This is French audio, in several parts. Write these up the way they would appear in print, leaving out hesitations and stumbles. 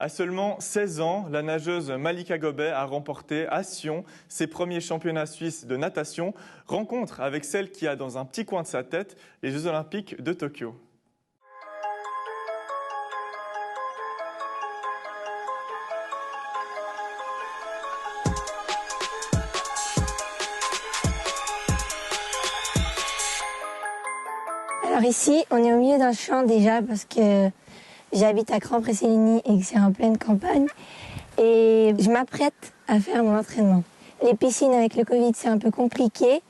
À seulement 16 ans, la nageuse Malika Gobet a remporté à Sion ses premiers championnats suisses de natation, rencontre avec celle qui a dans un petit coin de sa tête les Jeux Olympiques de Tokyo. Alors ici, on est au milieu d'un champ déjà parce que j'habite à Cran-Près-Séligny et que c'est en pleine campagne. Et je m'apprête à faire mon entraînement. Les piscines avec le Covid, c'est un peu compliqué.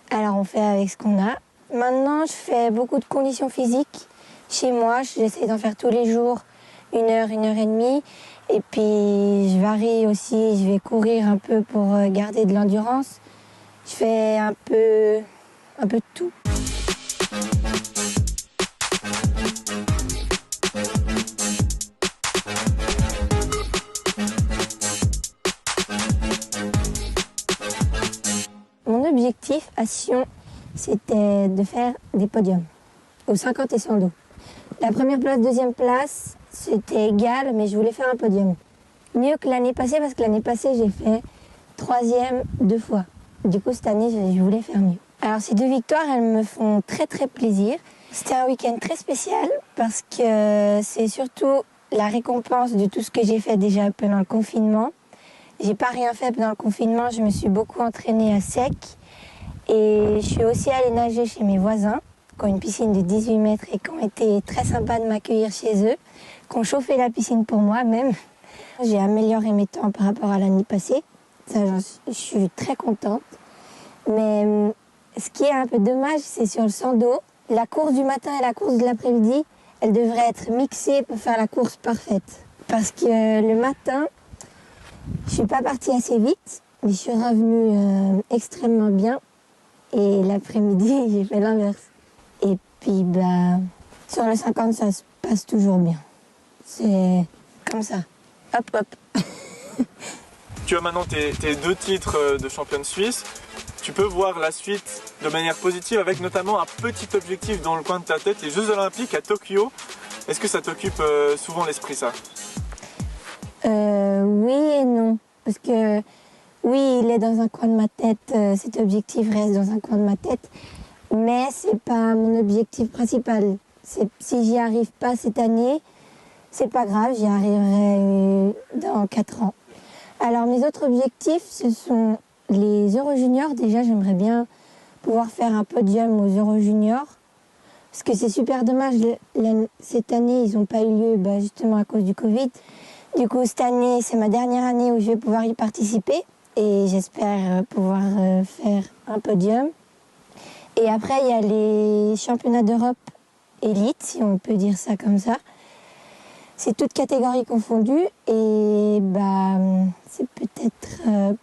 Alors on fait avec ce qu'on a. Maintenant, je fais beaucoup de conditions physiques chez moi. J'essaie d'en faire tous les jours, 1 heure, 1 heure et demie. Et puis je varie aussi, je vais courir un peu pour garder de l'endurance. Je fais un peu de tout. Mon objectif à Sion, c'était de faire des podiums, aux 50 et 100 dos. La première place, deuxième place, c'était égal, mais je voulais faire un podium. Mieux que l'année passée, parce que l'année passée, j'ai fait 3e 2 fois. Du coup, cette année, je voulais faire mieux. Alors, ces 2 victoires, elles me font très, très plaisir. C'était un week-end très spécial, parce que c'est surtout la récompense de tout ce que j'ai fait déjà pendant le confinement. J'ai pas rien fait pendant le confinement, je me suis beaucoup entraînée à sec. Et je suis aussi allée nager chez mes voisins, qui ont une piscine de 18 mètres et qui ont été très sympas de m'accueillir chez eux, qui ont chauffé la piscine pour moi même. J'ai amélioré mes temps par rapport à l'année passée. Ça, je suis très contente. Mais ce qui est un peu dommage, c'est sur le 100 dos. La course du matin et la course de l'après-midi, elles devraient être mixées pour faire la course parfaite. Parce que le matin, je suis pas partie assez vite, mais je suis revenue extrêmement bien. Et l'après-midi, j'ai fait l'inverse. Et puis, sur le 50, ça se passe toujours bien. C'est comme ça. Hop, hop. Tu as maintenant tes 2 titres de championne suisse. Tu peux voir la suite de manière positive avec notamment un petit objectif dans le coin de ta tête, les Jeux Olympiques à Tokyo. Est-ce que ça t'occupe souvent l'esprit, ça? Oui et non. Parce que oui, il est dans un coin de ma tête, cet objectif reste dans un coin de ma tête, mais c'est pas mon objectif principal. Si j'y arrive pas cette année, c'est pas grave, j'y arriverai dans 4 ans. Alors mes autres objectifs, ce sont les Eurojuniors. Déjà, j'aimerais bien pouvoir faire un podium aux Eurojuniors, parce que c'est super dommage, cette année, ils n'ont pas eu lieu justement à cause du Covid. Du coup, cette année, c'est ma dernière année où je vais pouvoir y participer. Et j'espère pouvoir faire un podium. Et après, il y a les championnats d'Europe élite, si on peut dire ça comme ça. C'est toutes catégories confondues et c'est peut-être